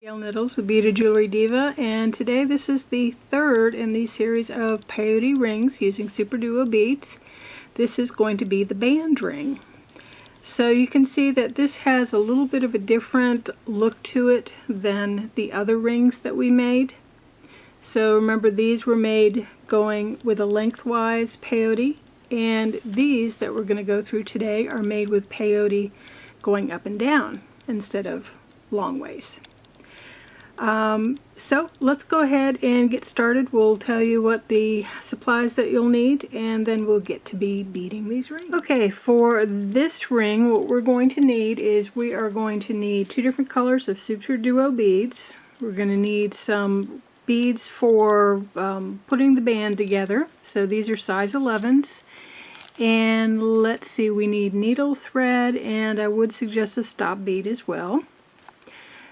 Gail Nettles with Beaded Jewelry Diva, and today this is the third in the series of Peyote rings using SuperDuo beads. This is going to be the band ring. So you can see that this has a little bit of a different look to it than the other rings that we made. So remember, these were made going with a lengthwise peyote, and these that we're going to go through today are made with peyote going up and down instead of long ways. So let's go ahead and get started. We'll tell you what the supplies that you'll need, and then we'll get to be beading these rings. Okay, for this ring, what we're going to need is we are going to need two different colors of SuperDuo beads. We're going to need some beads for putting the band together. So these are size 11s. And let's see, we need needle, thread, and I would suggest a stop bead as well.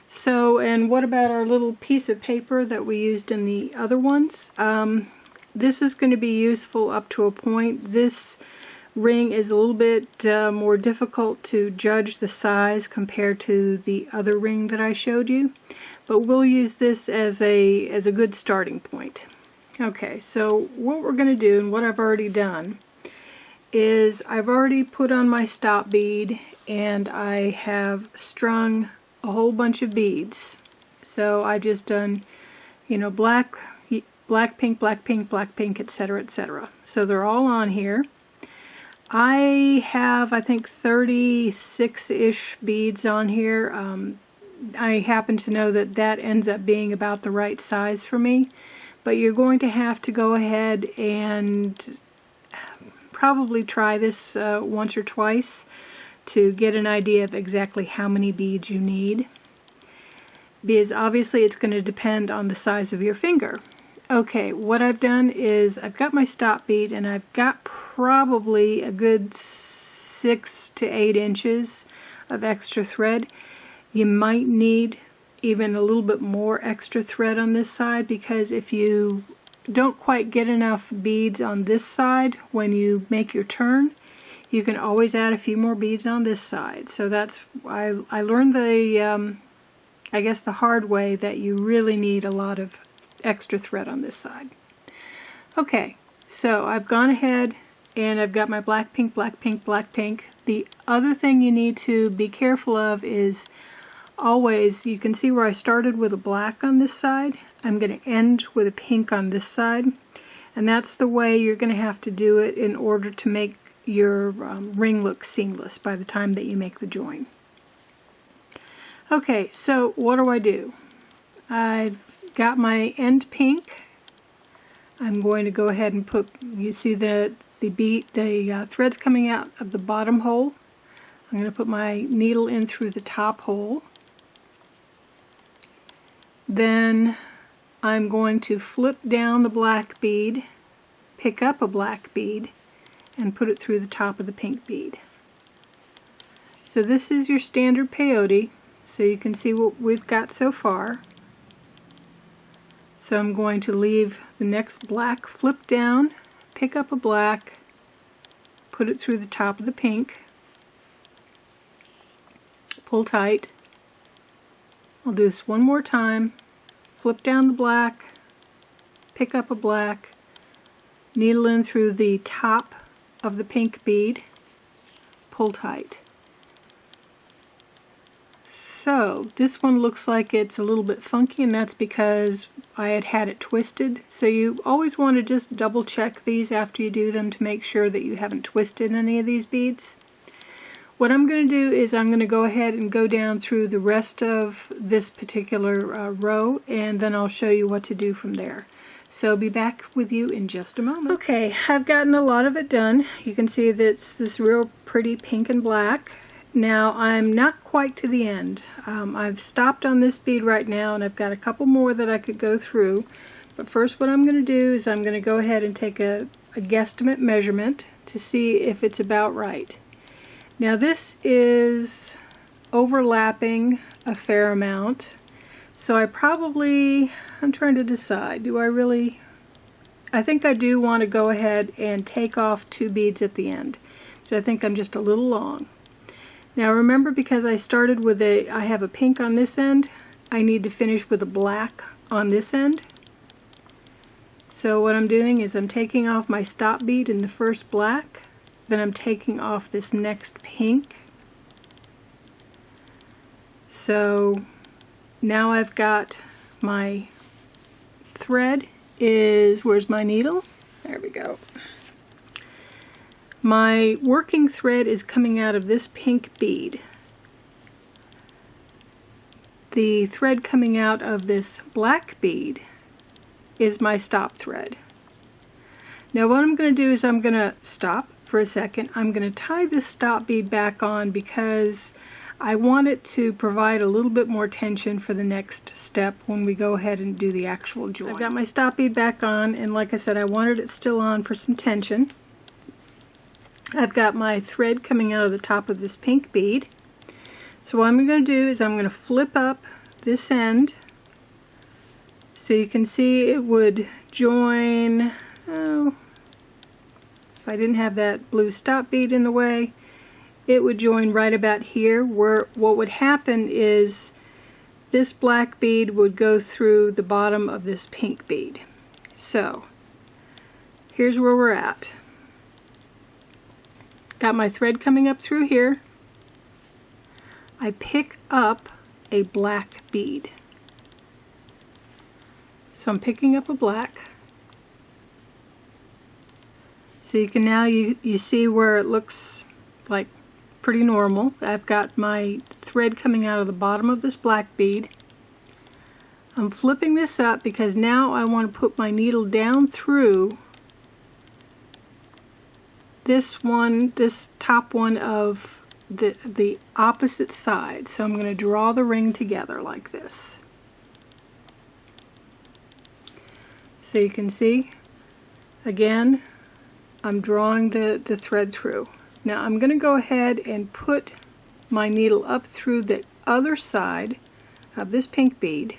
So, and what about our little piece of paper that we used in the other ones? This is going to be useful up to a point. This ring is a little bit more difficult to judge the size compared to the other ring that I showed you, but we'll use this as a good starting point. Okay, so what we're going to do, and what I've already done, is I've already put on my stop bead and I have strung a whole bunch of beads. So I've just done, you know, black, pink, black, pink, etc., etc. So they're all on here. I have, I think, 36-ish beads on here. I happen to know that that ends up being about the right size for me, but you're going to have to go ahead and probably try this once or twice to get an idea of exactly how many beads you need, because obviously it's going to depend on the size of your finger. Okay, what I've done is I've got my stop bead, and I've got probably a good 6 to 8 inches of extra thread. You might need even a little bit more extra thread on this side, because if you don't quite get enough beads on this side when you make your turn, you can always add a few more beads on this side. So that's, I learned the, I guess the hard way, that you really need a lot of extra thread on this side. Okay, so I've gone ahead and I've got my black, pink, black, pink, black, pink. The other thing you need to be careful of is always, you can see where I started with a black on this side. I'm going to end with a pink on this side. And that's the way you're going to have to do it in order to make your ring look seamless by the time that you make the join. Okay, so what do? I've got my end pink. I'm going to go ahead and put, you see the threads coming out of the bottom hole. I'm going to put my needle in through the top hole. Then I'm going to flip down the black bead, pick up a black bead, and put it through the top of the pink bead. So this is your standard peyote, so you can see what we've got so far. So I'm going to leave the next black, flip down, pick up a black, put it through the top of the pink, pull tight. I'll do this one more time, flip down the black, pick up a black, needle in through the top of the pink bead, pull tight. So this one looks like it's a little bit funky, and that's because I had it twisted. So you always want to just double check these after you do them to make sure that you haven't twisted any of these beads. What I'm going to do is I'm going to go ahead and go down through the rest of this particular row, and then I'll show you what to do from there. So I'll be back with you in just a moment. Okay, I've gotten a lot of it done. You can see that it's this real pretty pink and black. Now I'm not quite to the end. I've stopped on this bead right now, and I've got a couple more that I could go through. But first, what I'm going to do is I'm going to go ahead and take a guesstimate measurement to see if it's about right. Now this is overlapping a fair amount. So I'm trying to decide, I think I do want to go ahead and take off 2 beads at the end. So I think I'm just a little long. Now remember, because I started with I have a pink on this end, I need to finish with a black on this end. So what I'm doing is I'm taking off my stop bead in the first black, then I'm taking off this next pink. So now I've got my thread where's my needle? There we go. My working thread is coming out of this pink bead. The thread coming out of this black bead is my stop thread. Now what I'm going to do is I'm going to stop for a second. I'm going to tie this stop bead back on because I want it to provide a little bit more tension for the next step when we go ahead and do the actual join. I've got my stop bead back on, and like I said, I wanted it still on for some tension. I've got my thread coming out of the top of this pink bead. So what I'm going to do is I'm going to flip up this end so you can see it would join, if I didn't have that blue stop bead in the way, it would join right about here, where what would happen is this black bead would go through the bottom of this pink bead. So here's where we're at. Got my thread coming up through here. I pick up a black bead. So I'm picking up a black. So you can now you see where it looks like pretty normal. I've got my thread coming out of the bottom of this black bead. I'm flipping this up because now I want to put my needle down through this top one of the opposite side. So I'm going to draw the ring together like this. So you can see, again, I'm drawing the thread through. Now I'm going to go ahead and put my needle up through the other side of this pink bead,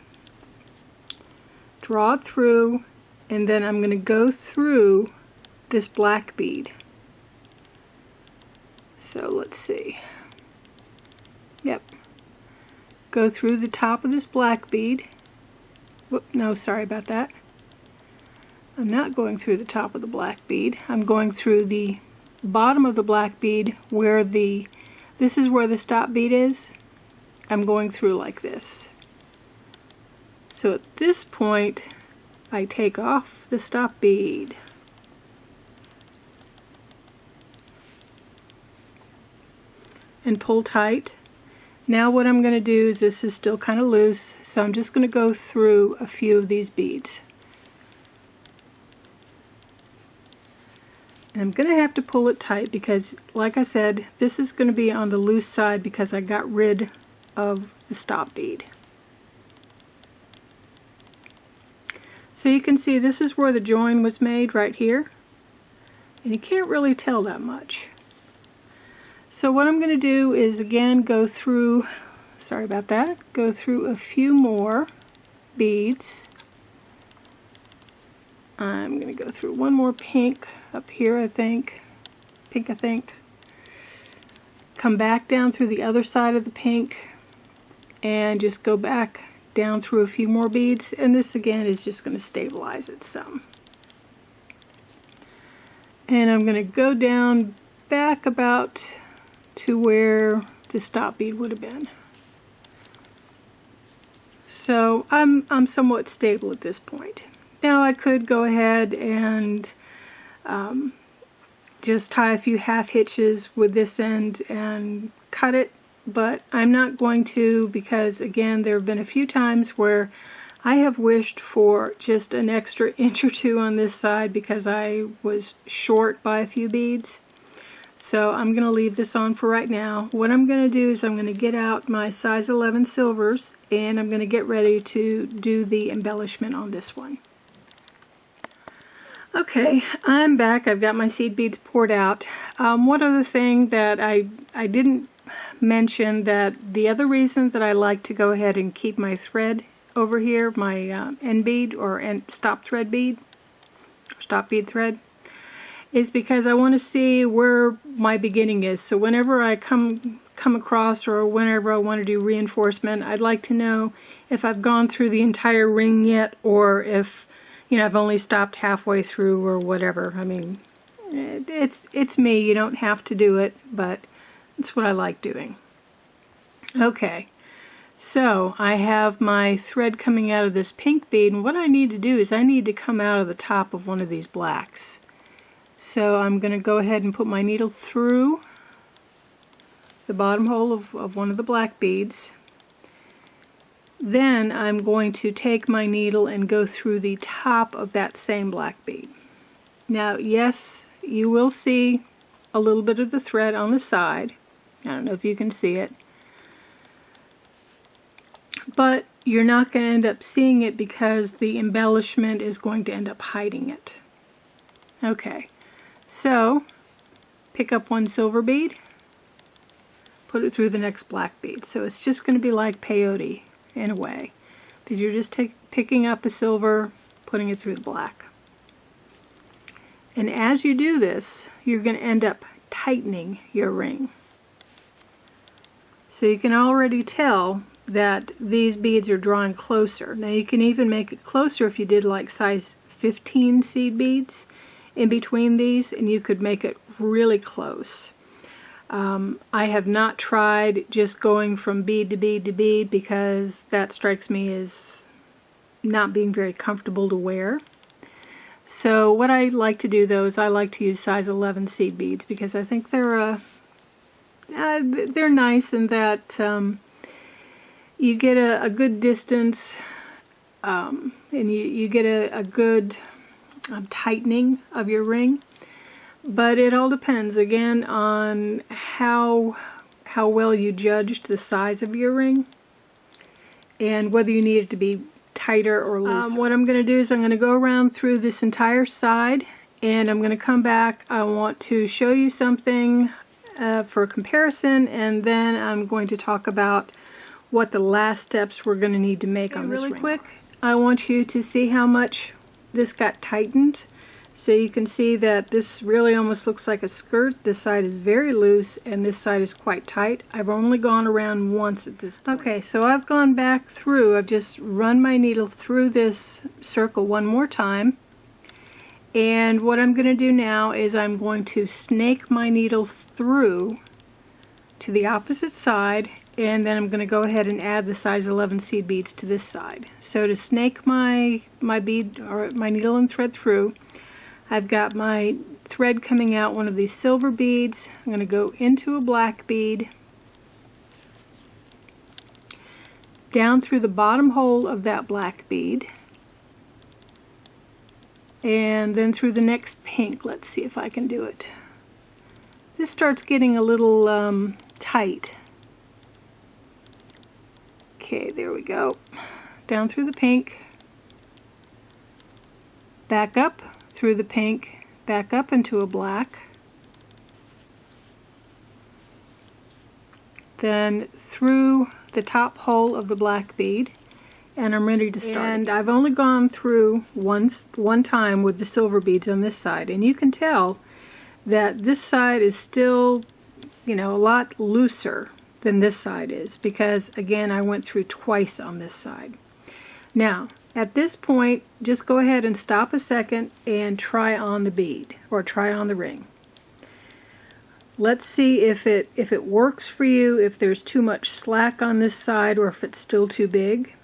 draw it through, and then I'm going to go through this black bead. So let's see. Yep. Go through the top of this black bead. Whoop, no, sorry about that. I'm not going through the top of the black bead. I'm going through the bottom of the black bead where this is where the stop bead is. I'm going through like this. So at this point I take off the stop bead. And pull tight. Now what I'm going to do is, this is still kind of loose, so I'm just going to go through a few of these beads. And I'm going to have to pull it tight because, like I said, this is going to be on the loose side because I got rid of the stop bead. So you can see this is where the join was made right here. And you can't really tell that much. So what I'm going to do is again go through, sorry about that, go through a few more beads. I'm going to go through one more pink up here, I think. Pink, I think. Come back down through the other side of the pink and just go back down through a few more beads, and this again is just going to stabilize it some. And I'm going to go down back about to where the stop bead would have been. So I'm somewhat stable at this point. Now I could go ahead and just tie a few half hitches with this end and cut it, but I'm not going to, because again there have been a few times where I have wished for just an extra inch or two on this side because I was short by a few beads. So I'm going to leave this on for right now. What I'm going to do is I'm going to get out my size 11 silvers and I'm going to get ready to do the embellishment on this one. Okay, I'm back. I've got my seed beads poured out. One other thing that I didn't mention, that the other reason that I like to go ahead and keep my thread over here, my end bead or stop thread bead, or stop bead thread, is because I want to see where my beginning is. So whenever I come come across, or whenever I want to do reinforcement, I'd like to know if I've gone through the entire ring yet, or if, you know, I've only stopped halfway through or whatever. I mean, it's me. You don't have to do it, but it's what I like doing. Okay, so I have my thread coming out of this pink bead, and what I need to do is I need to come out of the top of one of these blacks. So I'm going to go ahead and put my needle through the bottom hole of one of the black beads. Then I'm going to take my needle and go through the top of that same black bead. Now, yes, you will see a little bit of the thread on the side. I don't know if you can see it. But you're not going to end up seeing it because the embellishment is going to end up hiding it. Okay, so pick up one silver bead, put it through the next black bead. So it's just going to be like peyote in a way, because you're just picking up a silver, putting it through the black. And as you do this, you're going to end up tightening your ring. So you can already tell that these beads are drawing closer. Now you can even make it closer if you did like size 15 seed beads in between these, and you could make it really close. I have not tried just going from bead to bead to bead, because that strikes me as not being very comfortable to wear. So what I like to do though is I like to use size 11 seed beads, because I think they're nice in that you get a good distance, and you get a good tightening of your ring. But it all depends, again, on how well you judged the size of your ring and whether you need it to be tighter or looser. What I'm going to do is I'm going to go around through this entire side, and I'm going to come back. I want to show you something for comparison, and then I'm going to talk about what the last steps we're going to need to make on this ring. Really quick, I want you to see how much this got tightened. So you can see that this really almost looks like a skirt. This side is very loose and this side is quite tight. I've only gone around once at this point. Okay, so I've gone back through. I've just run my needle through this circle one more time. And what I'm going to do now is I'm going to snake my needle through to the opposite side, and then I'm going to go ahead and add the size 11 seed beads to this side. So to snake my bead, or my needle and thread through, I've got my thread coming out one of these silver beads. I'm going to go into a black bead, down through the bottom hole of that black bead, and then through the next pink. Let's see if I can do it. This starts getting a little tight. Okay, there we go. Down through the pink, back up through the pink, back up into a black, then through the top hole of the black bead, and I'm ready to start. And I've only gone through one time with the silver beads on this side, and you can tell that this side is still, you know, a lot looser than this side is, because again I went through twice on this side. Now at this point, just go ahead and stop a second and try on the bead, or try on the ring. Let's see if it works for you, if there's too much slack on this side, or if it's still too big.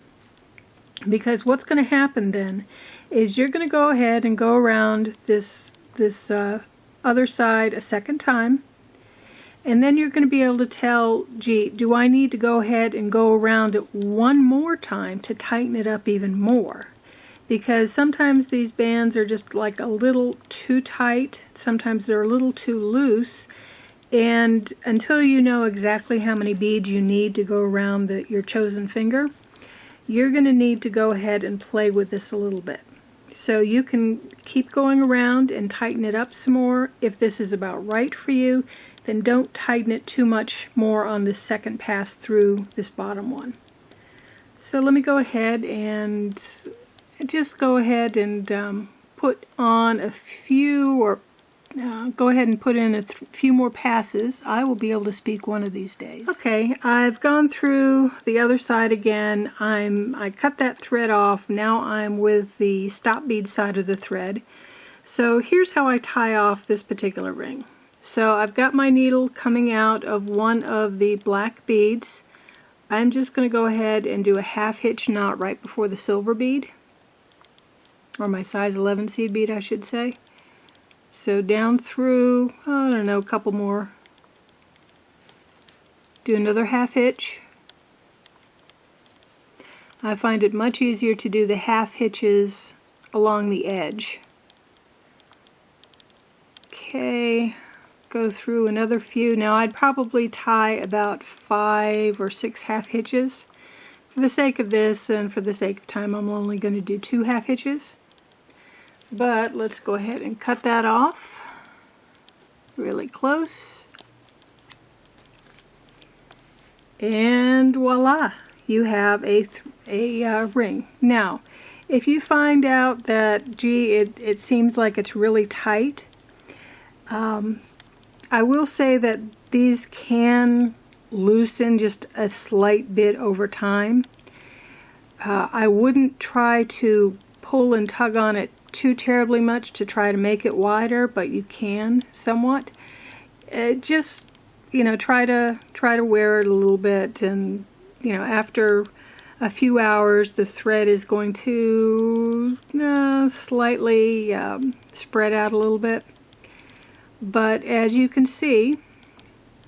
Because what's going to happen then is you're going to go ahead and go around this other side a second time, and then you're going to be able to tell, gee, do I need to go ahead and go around it one more time to tighten it up even more? Because sometimes these bands are just like a little too tight, sometimes they're a little too loose, and until you know exactly how many beads you need to go around your chosen finger, you're going to need to go ahead and play with this a little bit. So you can keep going around and tighten it up some more. If this is about right for you, then don't tighten it too much more on this second pass through this bottom one. So let me go ahead and just go ahead and put on a few, or go ahead and put in a few more passes. I will be able to speak one of these days. Okay, I've gone through the other side again. I cut that thread off. Now I'm with the stop bead side of the thread. So here's how I tie off this particular ring. So I've got my needle coming out of one of the black beads. I'm just going to go ahead and do a half hitch knot right before the silver bead, or my size 11 seed bead I should say. So down through, I don't know, a couple more. Do another half hitch. I find it much easier to do the half hitches along the edge. Okay, go through another few. Now I'd probably tie about 5 or 6 half hitches. For the sake of this and for the sake of time, I'm only going to do 2 half hitches. But let's go ahead and cut that off really close. And voila, you have a ring. Now, if you find out that, gee, it seems like it's really tight, I will say that these can loosen just a slight bit over time. I wouldn't try to pull and tug on it too terribly much to try to make it wider, but you can somewhat. Just, you know, try to wear it a little bit, and you know, after a few hours the thread is going to slightly spread out a little bit. But as you can see,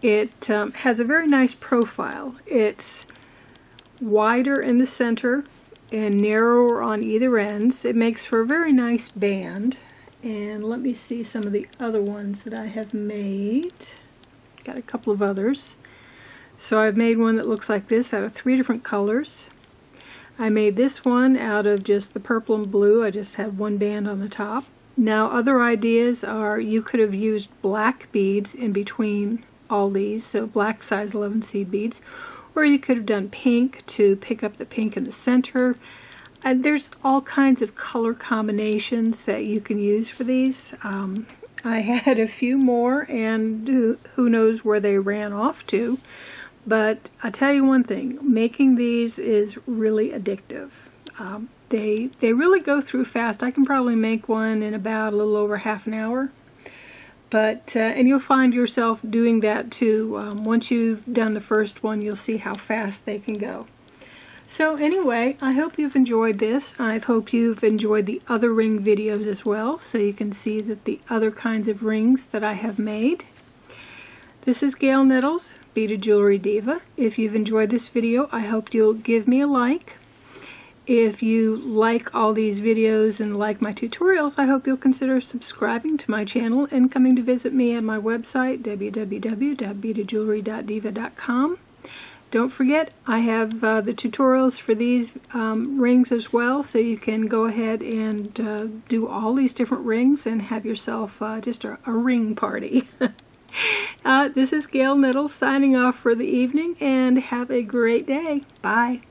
it has a very nice profile. It's wider in the center and narrower on either ends. It makes for a very nice band. And let me see some of the other ones that I have made. Got a couple of others. So I've made one that looks like this out of 3 different colors. I made this one out of just the purple and blue. I just had one band on the top. Now other ideas are you could have used black beads in between all these, so black size 11 seed beads, or you could have done pink to pick up the pink in the center. And there's all kinds of color combinations that you can use for these. I had a few more, and who knows where they ran off to. But I'll tell you one thing, making these is really addictive. They really go through fast. I can probably make one in about a little over half an hour. But and you'll find yourself doing that too. Once you've done the first one, you'll see how fast they can go. So anyway, I hope you've enjoyed this. I hope you've enjoyed the other ring videos as well, so you can see that the other kinds of rings that I have made. This is Gail Nettles, Beaded Jewelry Diva. If you've enjoyed this video, I hope you'll give me a like. If you like all these videos and like my tutorials, I hope you'll consider subscribing to my channel and coming to visit me at my website, www.beadedjewelry.diva.com. Don't forget, I have the tutorials for these rings as well, so you can go ahead and do all these different rings and have yourself just a ring party. This is Gail Nettles signing off for the evening, and have a great day. Bye.